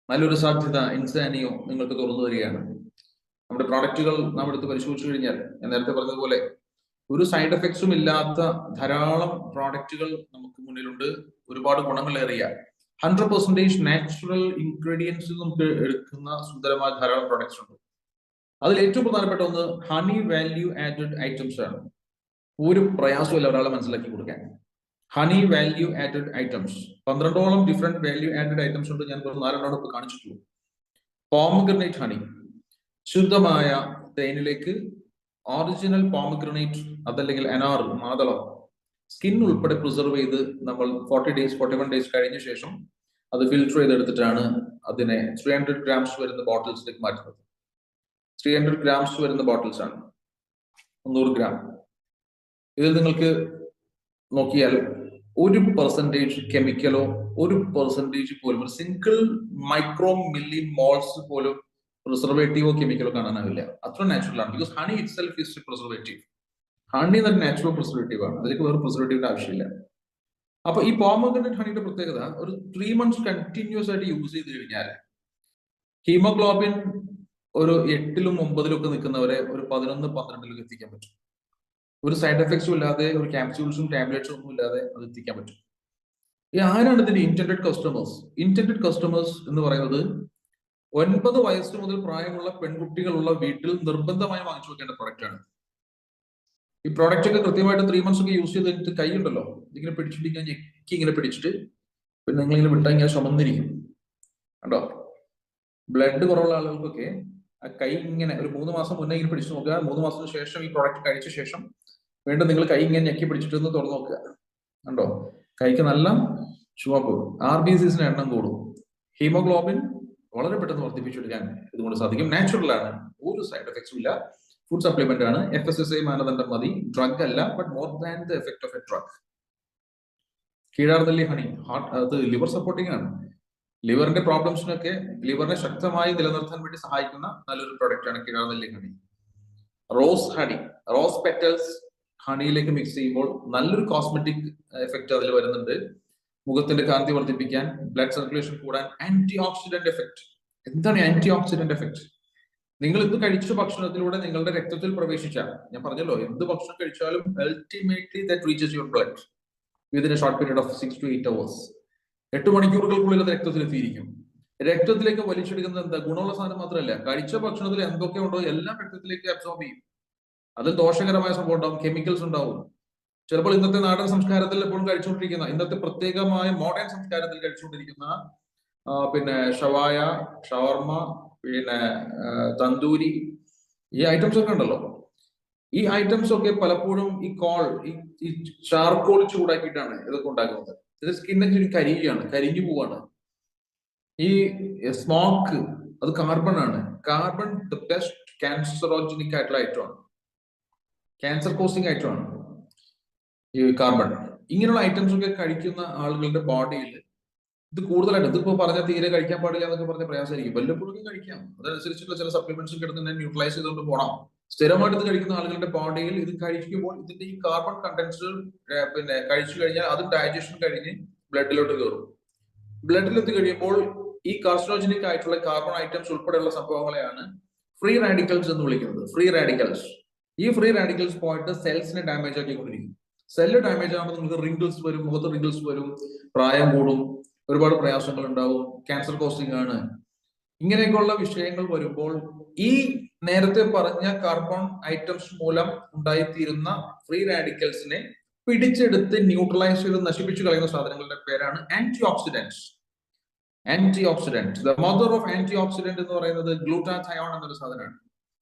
നല്ലൊരു സാധ്യത ഇൻസാനിയോ നിങ്ങൾക്ക് തുറന്നു തരികയാണ്. നമ്മുടെ പ്രോഡക്റ്റുകൾ നാം എടുത്ത് പരിശോധിച്ചു കഴിഞ്ഞാൽ ഞാൻ നേരത്തെ പറഞ്ഞതുപോലെ ഒരു സൈഡ് എഫക്ട്സും ഇല്ലാത്ത ധാരാളം പ്രോഡക്റ്റുകൾ നമുക്ക് മുന്നിലുണ്ട്. ഒരുപാട് ഗുണങ്ങളേറിയ 100% നാച്ചുറൽ ഇൻഗ്രീഡിയൻസ് നമുക്ക് എടുക്കുന്ന സുന്ദരമായ ധാരാളം പ്രോഡക്ട്സ് ഉണ്ട്. അതിൽ ഏറ്റവും പ്രധാനപ്പെട്ട ഒന്ന് ഹണി വാല്യൂ ആഡഡ് ഐറ്റംസ് ആണ്. ഒരു പ്രയാസമില്ല ഒരാളെ മനസ്സിലാക്കി കൊടുക്കാൻ. ഹണി വാല്യൂ ആഡഡ് ഐറ്റംസ് 12ഓളം ഡിഫറെന്റ് വാല്യൂ ആഡഡ് ഐറ്റംസ് ഉണ്ട്. ഞാൻ 4 ഇപ്പൊ കാണിച്ചിട്ടുള്ളൂ. പോമഗ്രനേറ്റ് ഹണി, ശുദ്ധമായ തേനിലേക്ക് ഒറിജിനൽ പോമഗ്രനേറ്റ്, അതല്ലെങ്കിൽ അനാർ, മാതളം, സ്കിൻ ഉൾപ്പെടെ പ്രിസർവ് ചെയ്ത് നമ്മൾ 40 days 41 days കഴിഞ്ഞ ശേഷം അത് ഫിൽറ്റർ ചെയ്തെടുത്തിട്ടാണ് അതിനെ 300 grams വരുന്ന ബോട്ടിൽസിലേക്ക് മാറ്റുന്നത്. 300 grams വരുന്ന ബോട്ടിൽസ് ആണ്, 300 gram. ഇതിൽ നിങ്ങൾക്ക് നോക്കിയാൽ 1% കെമിക്കലോ 1% പോലും, ഒരു സിംഗിൾ മൈക്രോ മില്ലി മോൾസ് പോലും പ്രിസർവേറ്റീവോ കെമിക്കലോ കാണാനാവില്ല. അത്ര നാച്ചുറൽ ആണ്. Because honey it self is preservative. Honey എന്നൊരു നാച്ചുറൽ പ്രിസർവേറ്റീവ് ആണ്. അതിലേക്ക് വേറെ പ്രിസർവേറ്റീവിന്റെ ആവശ്യമില്ല. അപ്പൊ ഈ പോമഗ്രനേറ്റ് ഹണിയുടെ പ്രത്യേകത, ഒരു 3 months കണ്ടിന്യൂസ് ആയിട്ട് യൂസ് ചെയ്ത് കഴിഞ്ഞാൽ ഹീമോഗ്ലോബിൻ ഒരു 8ലും 9ലും ഒക്കെ നിൽക്കുന്നവരെ ഒരു 11 12 എത്തിക്കാൻ പറ്റും. ഒരു സൈഡ് എഫക്ട്സും ഇല്ലാതെ, ഒരു ക്യാപ്സ്യൂൾസും ടാബ്ലറ്റ്സും ഒന്നും ഇല്ലാതെ അത് എത്തിക്കാൻ പറ്റും. ഈ ആരാണ് ഇതിന്റെ ഇന്റന്റഡ് കസ്റ്റമേഴ്സ്? ഇന്റന്റഡ് കസ്റ്റമേഴ്സ് എന്ന് പറയുന്നത് 9 വയസ്സ് മുതൽ പ്രായമുള്ള പെൺകുട്ടികളുള്ള വീട്ടിൽ നിർബന്ധമായി വാങ്ങിച്ചു വെക്കേണ്ട പ്രൊഡക്റ്റ് ആണ്. ഈ പ്രോഡക്റ്റ് ഒക്കെ കൃത്യമായിട്ട് 3 months ഒക്കെ യൂസ് ചെയ്ത് കഴിഞ്ഞിട്ട് കൈ ഉണ്ടല്ലോ, ഇതിങ്ങനെ പിടിച്ചിട്ട് ഇങ്ങനെ ഞെക്കി ഇങ്ങനെ പിടിച്ചിട്ട് പിന്നെ നിങ്ങളിങ്ങനെ വിട്ടാൽ ഇങ്ങനെ ചുമന്നിരിക്കും കണ്ടോ. ബ്ലഡ് കുറവുള്ള ആളുകൾക്കൊക്കെ ആ കൈ ഇങ്ങനെ ഒരു 3 മാസം മുന്നേ ഇങ്ങനെ പിടിച്ചു നോക്കുക. 3 മാസത്തിന് ശേഷം ഈ പ്രോഡക്റ്റ് കഴിച്ച ശേഷം വീണ്ടും നിങ്ങൾ കൈ ഇങ്ങനെ ഞെക്കി പിടിച്ചിട്ട് ഒന്ന് തുറന്നു നോക്കുക കണ്ടോ. കൈക്ക് നല്ല ചുവപ്പ്, RBCs എണ്ണം കൂടും. ഹീമോഗ്ലോബിൻ വളരെ പെട്ടെന്ന് വർദ്ധിപ്പിച്ചെടുക്കാൻ ഇതുകൊണ്ട് സാധിക്കും. നാച്ചുറൽ ആണ്, ഒരു സൈഡ് എഫക്ട്സും ഇല്ല. ഫുഡ് സപ്ലിമെന്റ് ആണ്. FSSAI മാനദണ്ഡം മതി. ഡ്രഗ് അല്ല, but more than the effect of a drug. കീഴാർനെല്ലി ഹണി അത് ലിവർ സപ്പോർട്ടിംഗ് ആണ്. ലിവറിന്റെ പ്രോബ്ലംസിനൊക്കെ ലിവറിനെ ശക്തമായി നിലനിർത്താൻ വേണ്ടി സഹായിക്കുന്ന നല്ലൊരു പ്രൊഡക്റ്റ് ആണ് കീഴാർനെല്ലി honey. Rose honey, rose petals ഹണിയിലേക്ക് മിക്സ് ചെയ്യുമ്പോൾ നല്ലൊരു കോസ്മെറ്റിക് എഫക്ട് അതിൽ വരുന്നുണ്ട്. മുഖത്തിന്റെ കാന്തി വർദ്ധിപ്പിക്കാൻ, ബ്ലഡ് സർക്കുലേഷൻ കൂടാൻ, ആന്റി ഓക്സിഡന്റ് എഫക്ട്. എന്താണ് ആന്റി ഓക്സിഡന്റ് എഫക്ട്? നിങ്ങൾ ഇത് കഴിച്ച ഭക്ഷണത്തിലൂടെ നിങ്ങളുടെ രക്തത്തിൽ പ്രവേശിച്ചാൽ, ഞാൻ പറഞ്ഞല്ലോ എന്ത് ഭക്ഷണം കഴിച്ചാലും ultimately that reaches your blood within A short period of 6 to 8 hours. 8 മണിക്കൂറുകൾക്കുള്ളിൽ അത് രക്തത്തിൽ എത്തിയിരിക്കും. രക്തത്തിലേക്ക് വലിച്ചെടുക്കുന്നത് എന്താ? ഗുണമുള്ള സാധനം മാത്രമല്ല, കഴിച്ച ഭക്ഷണത്തിൽ എന്തൊക്കെ ഉണ്ടോ എല്ലാം രക്തത്തിലേക്ക് അബ്സോർബ് ചെയ്യും. അതിൽ ദോഷകരമായ സംഭവം ഉണ്ടാവും, കെമിക്കൽസ് ഉണ്ടാവും. ചിലപ്പോൾ ഇന്നത്തെ നാടൻ സംസ്കാരത്തിൽ എപ്പോഴും കഴിച്ചുകൊണ്ടിരിക്കുന്ന, ഇന്നത്തെ പ്രത്യേകമായ മോഡേൺ സംസ്കാരത്തിൽ കഴിച്ചുകൊണ്ടിരിക്കുന്ന പിന്നെ ഷവായ, ഷവർമ, പിന്നെ തന്തൂരി, ഈ ഐറ്റംസ് ഒക്കെ ഉണ്ടല്ലോ. ഈ ഐറ്റംസ് ഒക്കെ പലപ്പോഴും ഈ ചാർക്കോൾ ചൂടാക്കിയിട്ടാണ് ഇതൊക്കെ ഉണ്ടാക്കുന്നത്. ഇത് സ്കിന്നൊക്കെ കരിയുകയാണ്, കരിഞ്ഞു പോവാണ്. ഈ സ്മോക്ക് അത് കാർബൺ ആണ്. കാർബൺ ദ ബെസ്റ്റ് ക്യാൻസറോജനിക് ആയിട്ടുള്ള ഐറ്റമാണ്, ക്യാൻസർ കോസിംഗ് ഐറ്റമാണ് ഈ കാർബൺ. ഇങ്ങനെയുള്ള ഐറ്റംസ് ഒക്കെ കഴിക്കുന്ന ആളുകളുടെ ബോഡിയിൽ ഇത് കൂടുതലായിട്ട്, ഇതിപ്പോ പറഞ്ഞാൽ തീരെ കഴിക്കാൻ പാടില്ല എന്നൊക്കെ പറഞ്ഞ പ്രയാസമായിരിക്കും. വല്ലപ്പോഴും കഴിക്കാം. അതനുസരിച്ചുള്ള ചില സപ്ലിമെന്റ്സ് ഒക്കെ എടുത്ത് ന്യൂട്രലൈസ് ചെയ്തുകൊണ്ട് പോകണം. സ്ഥിരമായിട്ട് ഇത് കഴിക്കുന്ന ആളുകളുടെ ബോഡിയിൽ ഇത് കഴിക്കുമ്പോൾ ഇതിന്റെ ഈ കാർബൺ കണ്ടൻസ് പിന്നെ കഴിച്ചു കഴിഞ്ഞാൽ അത് ഡൈജഷൻ കഴിഞ്ഞ് ബ്ലഡിലോട്ട് കയറും. ബ്ലഡിലെത്തി കഴിയുമ്പോൾ ഈ കാർസിനോജനിക് ആയിട്ടുള്ള കാർബൺ ഐറ്റംസ് ഉൾപ്പെടെയുള്ള സംഭവങ്ങളെയാണ് ഫ്രീ റാഡിക്കൽസ് എന്ന് വിളിക്കുന്നത്. Free radicals. ഈ ഫ്രീ റാഡിക്കൽസ് പോയിട്ട് സെൽസിനെ ഡാമേജ് ആക്കിക്കൊണ്ടിരിക്കും. സെല്ല് ഡാമേജ് ആകുമ്പോൾ നിങ്ങൾക്ക് റിങ്കിൾസ് വരും, മുഖത്ത് റിങ്കിൾസ് വരും, പ്രായം കൂടും, ഒരുപാട് പ്രയാസങ്ങൾ ഉണ്ടാവും, ക്യാൻസർ കോസിംഗ് ആണ്. ഇങ്ങനെയൊക്കെയുള്ള വിഷയങ്ങൾ വരുമ്പോൾ ഈ നേരത്തെ പറഞ്ഞ കാർബൺ ഐറ്റംസ് മൂലം ഉണ്ടായിത്തീരുന്ന ഫ്രീ റാഡിക്കൽസിനെ പിടിച്ചെടുത്ത് ന്യൂട്രലൈസ് ചെയ്ത് നശിപ്പിച്ചു കളയുന്ന സാധനങ്ങളുടെ പേരാണ് antioxidants. Antioxidant, the mother of antioxidant എന്ന് പറയുന്നത് ഗ്ലൂട്ടാഥയോൺ എന്നൊരു സാധനമാണ്.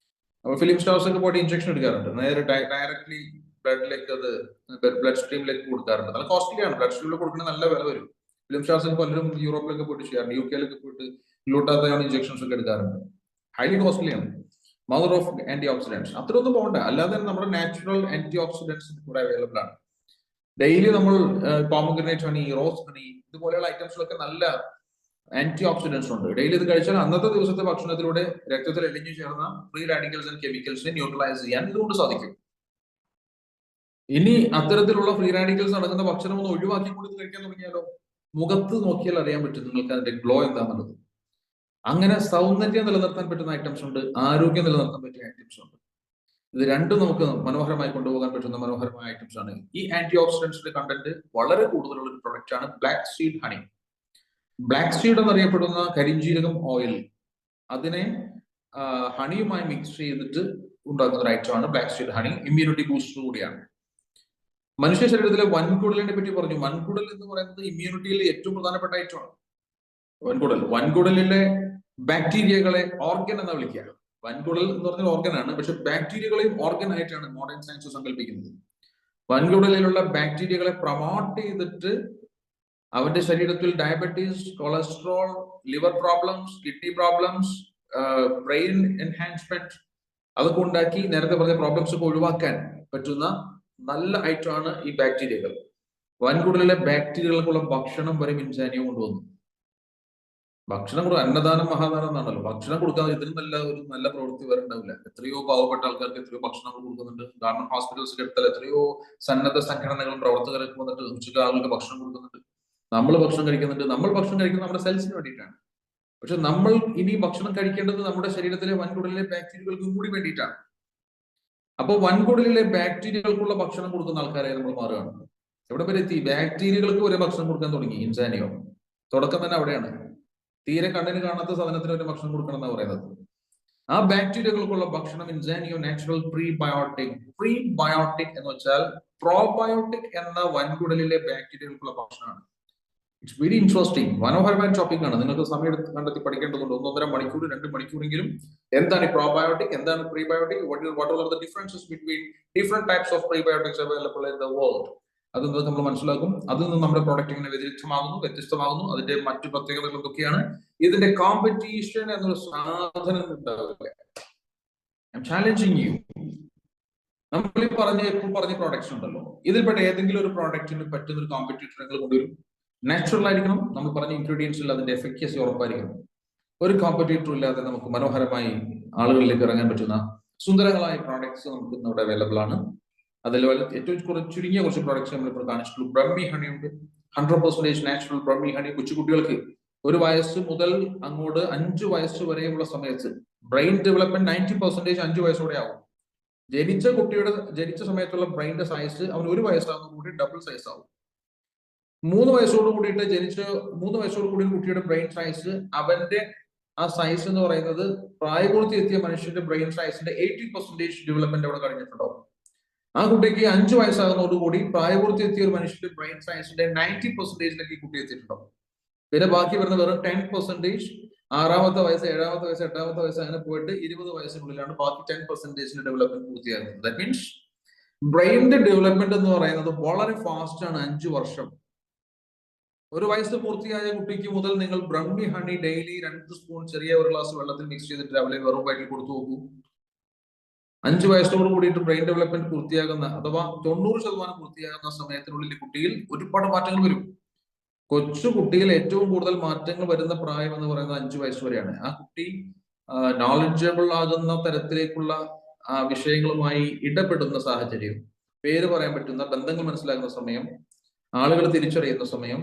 അപ്പൊ ഫിലിം സ്റ്റാർസ് ഒക്കെ പോയിട്ട് ഇഞ്ചക്ഷൻ എടുക്കാറുണ്ട്, നേരെ ഡയറക്ട്ലി ബ്ലഡിലേക്ക്, അത് ബ്ലഡ് സ്ട്രീമിലേക്ക് കൊടുക്കാറുണ്ട്. നല്ല കോസ്റ്റ്ലിയാണ്. ബ്ലഡ് സ്ട്രീമിൽ കൊടുക്കുന്ന നല്ല വില വരും. ഫിലിം സ്റ്റാർസിന് പലരും യൂറോപ്പിലൊക്കെ പോയിട്ട് ചെയ്യാറുണ്ട്, UK പോയിട്ട് ഗ്ലൂട്ടാഥയോൺ ഇഞ്ചക്ഷൻസ് ഒക്കെ എടുക്കാറുണ്ട്. ഹൈലി കോസ്റ്റ്ലിയാണ്. Mother of antioxidants. അത്രയൊന്നും പോകണ്ട, അല്ലാതെ നമ്മുടെ നാച്ചുറൽ ആന്റി ഓക്സിഡന്റ്സ് കൂടെ അവൈലബിൾ ആണ്. ഡെയിലി നമ്മൾ പോമഗ്രനേറ്റ് ഹണി, റോസ് ഹണി, ഇതുപോലെയുള്ള ഐറ്റംസിലൊക്കെ നല്ല ആന്റി ഓക്സിഡൻസ് ഉണ്ട്. ഡെയിലി ഇത് കഴിച്ചാൽ അന്നത്തെ ദിവസത്തെ ഭക്ഷണത്തിലൂടെ രക്തത്തിൽ എലിഞ്ഞു ചേർന്ന ഫ്രീ റാഡിക്കൽസ് ആൻഡ് കെമിക്കൽസിനെ ന്യൂട്രലൈസ് ചെയ്യാൻ ഇതുകൊണ്ട് സാധിക്കും. ഇനി അത്തരത്തിലുള്ള ഫ്രീ റാഡിക്കൽസ് അടങ്ങുന്ന ഭക്ഷണം ഒന്ന് ഒഴിവാക്കി കൂടി കഴിക്കാൻ തുടങ്ങിയാലോ, മുഖത്ത് നോക്കിയാൽ അറിയാൻ പറ്റും നിങ്ങൾക്ക് അതിന്റെ ഗ്ലോ എന്താണെന്നുള്ളത്. അങ്ങനെ സൗന്ദര്യം നിലനിർത്താൻ പറ്റുന്ന ഐറ്റംസ് ഉണ്ട്, ആരോഗ്യം നിലനിർത്താൻ പറ്റിയ ഐറ്റംസ് ഉണ്ട്. ഇത് രണ്ടും നമുക്ക് മനോഹരമായി കൊണ്ടുപോകാൻ പറ്റുന്ന മനോഹരമായ ഐറ്റംസ് ആണ്. ഈ ആന്റി ഓക്സിഡൻസിന്റെ കണ്ടന്റ് വളരെ കൂടുതലുള്ള ഒരു പ്രൊഡക്റ്റ് ആണ് black seed honey. Black seed എന്നറിയപ്പെടുന്ന കരിഞ്ജീരകം ഓയിൽ, അതിനെ ഹണിയുമായി മിക്സ് ചെയ്തിട്ട് ഉണ്ടാക്കുന്ന ഒരു ഐറ്റമാണ് black seed honey. Immunity booster കൂടിയാണ്. മനുഷ്യ ശരീരത്തിലെ വൻകുടലിനെ പറ്റി പറഞ്ഞു. വൻകുടൽ എന്ന് പറയുന്നത് ഇമ്മ്യൂണിറ്റിയിൽ ഏറ്റവും പ്രധാനപ്പെട്ട ഐറ്റമാണ് വൻകുടൽ. വൻകുടലിലെ ബാക്ടീരിയകളെ ഓർഗൻ എന്നാ വിളിക്കുക. വൻകുടൽ എന്ന് പറഞ്ഞാൽ ഓർഗൻ ആണ്, പക്ഷെ ബാക്ടീരിയകളെയും ഓർഗൻ ആയിട്ടാണ് മോഡേൺ സയൻസ് സങ്കല്പിക്കുന്നത്. വൻകുടലിലുള്ള ബാക്ടീരിയകളെ പ്രൊമോട്ട് ചെയ്തിട്ട് അവന്റെ ശരീരത്തിൽ diabetes, cholesterol, liver problems, kidney problems, brain enhancement അതൊക്കെ ഉണ്ടാക്കി നേരത്തെ പറഞ്ഞ പ്രോബ്ലംസ് ഒക്കെ ഒഴിവാക്കാൻ പറ്റുന്ന നല്ല ഐറ്റമാണ് ഈ ബാക്ടീരിയകൾ. വൻകുടലിലെ ബാക്ടീരിയകൾക്കുള്ള ഭക്ഷണം വരെ ഇൻസാനിയോ കൊണ്ടുവന്നു. ഭക്ഷണം കൊടുക്കുക, അന്നദാനം മഹാദാനം എന്നാണല്ലോ. ഭക്ഷണം കൊടുക്കാതെ ഇതിനും നല്ല പ്രവൃത്തി വേറെ ഉണ്ടാവില്ല. എത്രയോ പാവപ്പെട്ട ആൾക്കാർക്ക് എത്രയോ ഭക്ഷണങ്ങൾ കൊടുക്കുന്നുണ്ട്. ഗവൺമെന്റ് ഹോസ്പിറ്റൽസിൽ എടുത്താൽ എത്രയോ സന്നദ്ധ സംഘടനകളും പ്രവർത്തകരൊക്കെ വന്നിട്ട് ഉച്ചയ്ക്ക് ആളുകൾക്ക് ഭക്ഷണം കൊടുക്കുന്നുണ്ട്. നമ്മൾ ഭക്ഷണം കഴിക്കുന്നുണ്ട്. നമ്മൾ ഭക്ഷണം കഴിക്കുന്നത് നമ്മുടെ സെൽസിന് വേണ്ടിയിട്ടാണ്. പക്ഷെ നമ്മൾ ഇനി ഭക്ഷണം കഴിക്കേണ്ടത് നമ്മുടെ ശരീരത്തിലെ വൻകുടലിലെ ബാക്ടീരിയകൾക്കും കൂടി വേണ്ടിയിട്ടാണ്. അപ്പോൾ വൻകുടലിലെ ബാക്ടീരിയകൾക്കുള്ള ഭക്ഷണം കൊടുക്കുന്ന ആൾക്കാരെ നമ്മൾ മാറുകയാണ്. എവിടെ വരെ എത്തി? ബാക്ടീരിയകൾക്ക് വരെ ഭക്ഷണം കൊടുക്കാൻ തുടങ്ങി ഇൻസാനിയോ. തുടക്കം തന്നെ അവിടെയാണ്. തീരെ കണ്ണിന് കാണാത്ത സാധനത്തിന് ഒരു ഭക്ഷണം കൊടുക്കണം എന്നാണ് പറയുന്നത്. ആ ബാക്ടീരിയകൾക്കുള്ള ഭക്ഷണം ഇൻസാനിയോ നാച്ചുറൽ പ്രീബയോട്ടിക്. പ്രീബയോട്ടിക് എന്ന് വെച്ചാൽ പ്രോബയോട്ടിക് എന്ന വൻകുടലിലെ ബാക്ടീരിയകൾക്കുള്ള ഭക്ഷണമാണ്. It's very interesting. മനോഹരമായ ടോപ്പിക് ആണ്. നിങ്ങൾക്ക് സമയം എടുത്ത് കണ്ടെത്തി പഠിക്കേണ്ടതുണ്ട്. 1.5 മണിക്കൂർ 2 മണിക്കൂറെങ്കിലും എന്താണ് ഈ പ്രോബയോട്ടിക്, എന്താണ് prebiotic, what are the differences between different types of prebiotics available in the world, അത് നമ്മൾ മനസ്സിലാക്കും. അതിൽ നിന്ന് നമ്മുടെ പ്രോഡക്റ്റ് ഇങ്ങനെ വ്യത്യസ്തമാകുന്നു. അതിന്റെ മറ്റു പ്രത്യേകതകൾ എന്തൊക്കെയാണ്? ഇതിന്റെ കോമ്പറ്റീഷൻ എന്നൊരു സാധനം ഉണ്ടാവില്ല. I'm challenging you. നമ്മൾ ഇപ്പോൾ പറഞ്ഞ പ്രോഡക്ട്സ് ഉണ്ടല്ലോ, ഇതിൽപ്പെട്ട ഏതെങ്കിലും ഒരു പ്രോഡക്റ്റിന് പറ്റുന്ന ഒരു കോമ്പറ്റീറ്റർ നിങ്ങൾ കൊണ്ടുവരും. നാച്ചുറൽ ആയിരിക്കണം. നമ്മൾ പറഞ്ഞ ഇൻഗ്രീഡിയൻസിൽ അതിന്റെ എഫിക്കസി ഉറപ്പായിരിക്കണം. ഒരു കോമ്പറ്റീറ്റർ ഇല്ലാതെ നമുക്ക് മനോഹരമായി ആളുകളിലേക്ക് ഇറങ്ങാൻ പറ്റുന്ന സുന്ദരങ്ങളായ പ്രോഡക്ട്സ് നമുക്ക് ഇന്നിവിടെ അവൈലബിൾ ആണ്. അതുപോലെ ഏറ്റവും ചുരുങ്ങിയ കുറച്ച് പ്രോഡക്ട്സ് നമ്മളിപ്പോൾ കാണിച്ചിട്ടുള്ളൂ. ബ്രഹ്മി ഹണി ഉണ്ട്, 100% നാച്ചുറൽ ബ്രഹ്മി ഹണി. കൊച്ചുകുട്ടികൾക്ക് 1 വയസ്സ് മുതൽ അങ്ങോട്ട് 5 വയസ്സ് വരെയുള്ള സമയത്ത് ബ്രെയിൻ ഡെവലപ്മെന്റ് 90% 5 വയസ്സോടെ ആവും. ജനിച്ച സമയത്തുള്ള ബ്രെയിനിന്റെ സൈസ് അവൻ 1 വയസ്സാകുന്ന കൂടി ഡബിൾ സൈസ് ആവും. 3 വയസ്സോട് കൂടിയിട്ട് 3 വയസ്സോട് കൂടി കുട്ടിയുടെ ബ്രെയിൻ സൈസ്, അവന്റെ ആ സൈസ് എന്ന് പറയുന്നത് പ്രായപൂർത്തി എത്തിയ മനുഷ്യന്റെ ബ്രെയിൻ സൈസിന്റെ 80% ഡെവലപ്മെന്റ് അവിടെ കഴിഞ്ഞിട്ടുണ്ടാവും. ആ കുട്ടിക്ക് 5 വയസ്സാകുന്നതോടുകൂടി പ്രായപൂർത്തി എത്തിയ ഒരു മനുഷ്യന്റെ ബ്രെയിൻ സയൻസിന്റെ 90%ലേക്ക് കുട്ടി എത്തിയിട്ടുണ്ടാവും. പിന്നെ ബാക്കി വരുന്ന വെറും 10%, 6-ാമത്തെ വയസ്സ്, 7-ാമത്തെ വയസ്സ്, 8-ാമത്തെ വയസ്സ് അങ്ങനെ പോയിട്ട് 20 വയസ്സിനുള്ളിലാണ് ബാക്കി 10% ഡെവലപ്മെന്റ് പൂർത്തിയാകുന്നത്. ദാറ്റ് മീൻസ് ബ്രെയിനിന്റെ ഡെവലപ്മെന്റ് എന്ന് പറയുന്നത് വളരെ ഫാസ്റ്റ് ആണ്. 5 വർഷം. 1 വയസ്സ് പൂർത്തിയായ കുട്ടിക്ക് മുതൽ നിങ്ങൾ ബ്രഹ്മി ഹണി ഡെയിലി 2 സ്പൂൺ ചെറിയ ഒരു ഗ്ലാസ് വെള്ളത്തിൽ മിക്സ് ചെയ്തിട്ട് രാവിലെ വെറും വയറ്റിൽ കൊടുത്തു നോക്കൂ. 5 വയസ്സോട് കൂടിയിട്ട് ബ്രെയിൻ ഡെവലപ്മെന്റ് പൂർത്തിയാകുന്ന അഥവാ 90% പൂർത്തിയാകുന്ന സമയത്തിനുള്ളിൽ കുട്ടിയിൽ ഒരുപാട് മാറ്റങ്ങൾ വരും. കൊച്ചു കുട്ടിയിൽ ഏറ്റവും കൂടുതൽ മാറ്റങ്ങൾ വരുന്ന പ്രായം എന്ന് പറയുന്നത് 5 വയസ്സ് വരെയാണ്. ആ കുട്ടി നോളജബിൾ ആകുന്ന തരത്തിലേക്കുള്ള വിഷയങ്ങളുമായി ഇടപെടുന്ന സാഹചര്യം, പേര് പറയാൻ പറ്റുന്ന, ബന്ധങ്ങൾ മനസ്സിലാക്കുന്ന സമയം, ആളുകൾ തിരിച്ചറിയുന്ന സമയം,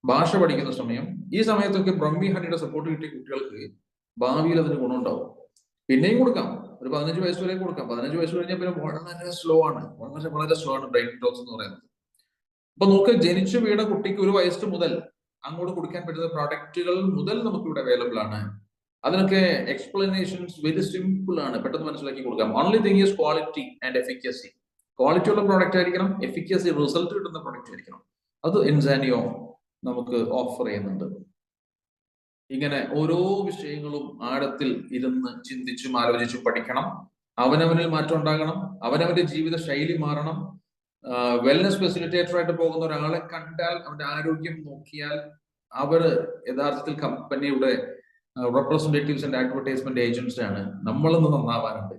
ഭാഷ പഠിക്കുന്ന സമയം, ഈ സമയത്തൊക്കെ ബ്രഹ്മി ഹണിയുടെ സപ്പോർട്ട് കിട്ടിയ കുട്ടികൾക്ക് ഭാവിയിൽ അതിന് ഗുണമുണ്ടാവും. പിന്നെയും കൊടുക്കാം, ഒരു 15 വയസ്സ് വരെ കൊടുക്കാം. 15 വയസ്സ് കഴിഞ്ഞാൽ പിന്നെ വളരെ സ്ലോ ആണ് ബ്രെയിൻ ഗ്രോത്ത് എന്ന് പറയുന്നത്. അപ്പൊ നമുക്ക് ജനിച്ചു വീണ കുട്ടിക്ക് 1 വയസ്സ് മുതൽ അങ്ങോട്ട് കൊടുക്കാൻ പറ്റുന്ന പ്രോഡക്റ്റുകൾ മുതൽ നമുക്ക് ഇവിടെ അവൈലബിൾ ആണ്. അതിനൊക്കെ എക്സ്പ്ലനേഷൻസ് വെരി സിമ്പിൾ ആണ്, പെട്ടെന്ന് മനസ്സിലാക്കി കൊടുക്കാം. Only thing is quality and efficacy. Quality ഉള്ള പ്രോഡക്റ്റ് ആയിരിക്കണം, എഫിക്കസി റിസൾട്ട് കിട്ടുന്ന പ്രോഡക്റ്റ് ആയിരിക്കണം. അത് ഇൻസാനിയോ നമുക്ക് ഓഫർ ചെയ്യുന്നുണ്ട്. ഇങ്ങനെ ഓരോ വിഷയങ്ങളും ആഴത്തിൽ ഇരുന്ന് ചിന്തിച്ചും ആലോചിച്ചും പഠിക്കണം. അവനവനിൽ മാറ്റം ഉണ്ടാകണം. അവനവന്റെ ജീവിത ശൈലി മാറണം. വെൽനസ് ഫെസിലിറ്റേറ്റർ ആയിട്ട് പോകുന്ന ഒരാളെ കണ്ടാൽ അവന്റെ ആരോഗ്യം നോക്കിയാൽ അവർ യഥാർത്ഥത്തിൽ കമ്പനിയുടെ റെപ്രസെന്റേറ്റീവ്സ് ആൻഡ് അഡ്വർടൈസ്മെന്റ് ഏജൻസ് ആണ്. നമ്മളൊന്ന് നന്നാവാനുണ്ട്.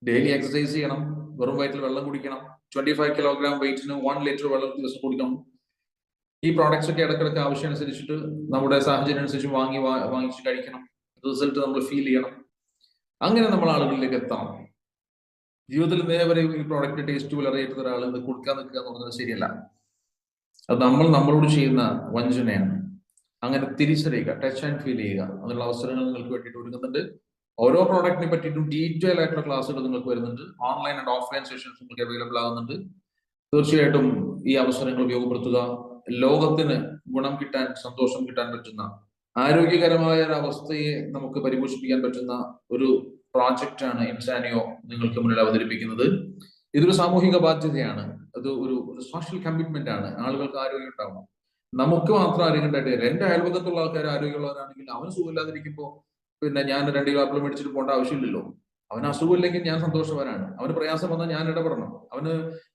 ഡെയിലി എക്സസൈസ് ചെയ്യണം, വെറും വയറ്റിൽ വെള്ളം കുടിക്കണം. 25 കിലോഗ്രാം വെയിറ്റിന് 1 ലിറ്റർ വെള്ളം ദിവസം കുടിക്കണം. ഈ പ്രോഡക്ട്സ് ഒക്കെ ഇടയ്ക്കിടയ്ക്ക് ആവശ്യം അനുസരിച്ചിട്ട് നമ്മുടെ സാഹചര്യം അനുസരിച്ച് വാങ്ങിച്ച് കഴിക്കണം. റിസൾട്ട് നമ്മൾ ഫീൽ ചെയ്യണം. അങ്ങനെ നമ്മൾ ആളുകളിലേക്ക് എത്തണം. ജീവിതത്തിൽ നേരെ ഈ പ്രോഡക്റ്റ് ടേസ്റ്റ് പോലും അറിയാത്ത ഒരാൾ ഇത് കൊടുക്കാൻ നിൽക്കുക എന്ന് പറഞ്ഞത് ശരിയല്ല. അത് നമ്മളോട് ചെയ്യുന്ന വഞ്ചനയാണ്. അങ്ങനെ തിരിച്ചറിയുക, ടച്ച് ആൻഡ് ഫീൽ ചെയ്യുക, അതിനുള്ള അവസരങ്ങൾ നിങ്ങൾക്ക് വേണ്ടിയിട്ട് ഒരുങ്ങുന്നുണ്ട്. ഓരോ പ്രോഡക്റ്റിനെ പറ്റിയിട്ടും ഡീറ്റെയിൽ ആയിട്ടുള്ള ക്ലാസ്സുകൾ നിങ്ങൾക്ക് വരുന്നുണ്ട്. ഓൺലൈൻ ആൻഡ് ഓഫ്ലൈൻ സെഷൻസ് നിങ്ങൾക്ക് അവൈലബിൾ ആകുന്നുണ്ട്. തീർച്ചയായിട്ടും ഈ അവസരങ്ങൾ ഉപയോഗപ്പെടുത്തുക. ലോകത്തിന് ഗുണം കിട്ടാൻ, സന്തോഷം കിട്ടാൻ പറ്റുന്ന, ആരോഗ്യകരമായ ഒരു അവസ്ഥയെ നമുക്ക് പരിപോഷിപ്പിക്കാൻ പറ്റുന്ന ഒരു പ്രോജക്റ്റാണ് ഇൻസാനിയോ നിങ്ങൾക്ക് മുന്നിൽ അവതരിപ്പിക്കുന്നത്. ഇതൊരു സാമൂഹിക ബാധ്യതയാണ്, അത് ഒരു സോഷ്യൽ കമ്മിറ്റ്മെന്റ് ആണ്. ആളുകൾക്ക് ആരോഗ്യം ഉണ്ടാവണം. നമുക്ക് മാത്രം ആരോഗ്യം ഉണ്ടായിട്ട് എന്റെ അയൽപക്കത്തുള്ള ആൾക്കാർ ആരോഗ്യമുള്ളവരാണെങ്കിൽ അവന് സുഖമില്ലാതിരിക്കുമ്പോൾ പിന്നെ ഞാൻ 2 കിലോ ആപ്പിൾ മേടിച്ചിട്ട് പോകേണ്ട ആവശ്യമില്ലല്ലോ. അവന് അസുഖമില്ലെങ്കിൽ ഞാൻ സന്തോഷവാനാണ്. അവന് പ്രയാസം വന്നാൽ ഞാൻ ഇടപെടണം. അവന്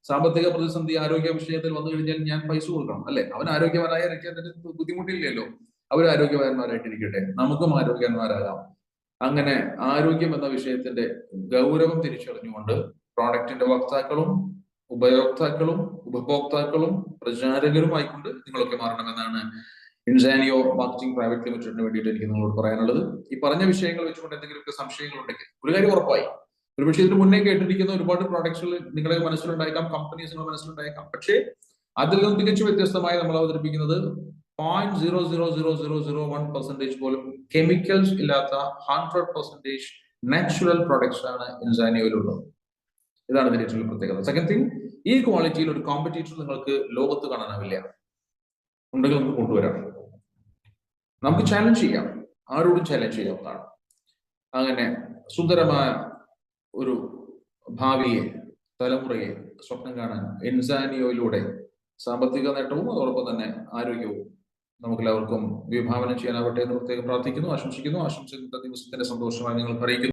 സാമ്പത്തിക പ്രതിസന്ധി ആരോഗ്യ വിഷയത്തിൽ വന്നു കഴിഞ്ഞാൽ ഞാൻ പൈസ കൊടുക്കണം, അല്ലെ? അവൻ ആരോഗ്യവാനായ ഇരിക്കുന്നതിന് ബുദ്ധിമുട്ടില്ലല്ലോ. അവർ ആരോഗ്യവാന്മാരായിട്ടിരിക്കട്ടെ, നമുക്കും ആരോഗ്യവാന്മാരാകാം. അങ്ങനെ ആരോഗ്യം എന്ന വിഷയത്തിന്റെ ഗൗരവം തിരിച്ചറിഞ്ഞുകൊണ്ട് പ്രോഡക്റ്റിന്റെ വക്താക്കളും ഉപയോക്താക്കളും ഉപഭോക്താക്കളും പ്രചാരകരുമായിക്കൊണ്ട് നിങ്ങളൊക്കെ മാറണമെന്നാണ് ഇൻസാനിയോ മാർക്കറ്റിംഗ് പ്രൈവറ്റ് ലിമിറ്റഡിന് വേണ്ടിയിട്ട് എനിക്ക് നിങ്ങളോട് പറയാനുള്ളത്. ഈ പറഞ്ഞ വിഷയങ്ങൾ വെച്ചുകൊണ്ട് എന്തെങ്കിലുമൊക്കെ സംശയങ്ങൾ ഉണ്ടെങ്കിൽ ഒരു കാര്യം ഉറപ്പായി, ഒരുപക്ഷെ ഇതിന് മുന്നേ കേട്ടിരിക്കുന്ന ഒരുപാട് പ്രോഡക്ട്സുകൾ നിങ്ങളുടെ മനസ്സിലുണ്ടായേക്കാം, കമ്പനീസ് നിങ്ങളുടെ മനസ്സിലുണ്ടായേക്കാം. പക്ഷേ അതിൽ നിന്നും തികച്ചു വ്യത്യസ്തമായി നമ്മൾ അവതരിപ്പിക്കുന്നത് 0.00001% പോലും കെമിക്കൽസ് ഇല്ലാത്ത 100% നാച്ചുറൽ പ്രോഡക്ട്സ് ആണ് ഇൻസാനിയോയിലുള്ളത്. ഇതാണ് ഇതിന്റെ ഏറ്റവും പ്രത്യേകത. സെക്കൻഡ് തിങ്, ഈ ക്വാളിറ്റിയിൽ ഒരു കോമ്പറ്റീറ്റർ നിങ്ങൾക്ക് ലോകത്ത് കാണാനാവില്ല. ഉണ്ടെങ്കിൽ നമുക്ക് കൊണ്ടുവരാം, നമുക്ക് ചാലഞ്ച് ചെയ്യാം, ആരോടും ചാലഞ്ച് ചെയ്യാവുന്നതാണ്. അങ്ങനെ സുന്ദരമായ ഒരു ഭാവിയെ, തലമുറയെ സ്വപ്നം കാണാൻ ഇൻസാനിയോയിലൂടെ സാമ്പത്തിക നേട്ടവും അതോടൊപ്പം തന്നെ ആരോഗ്യവും നമുക്കെല്ലാവർക്കും വിഭാവനം ചെയ്യാനാവട്ടെ എന്ന് പ്രത്യേകം പ്രാർത്ഥിക്കുന്നു, ആശംസിക്കുന്നു. ആശംസിക്കുന്ന ദിവസത്തിന്റെ സന്തോഷമായി നിങ്ങൾക്ക് അറിയിക്കുന്നു.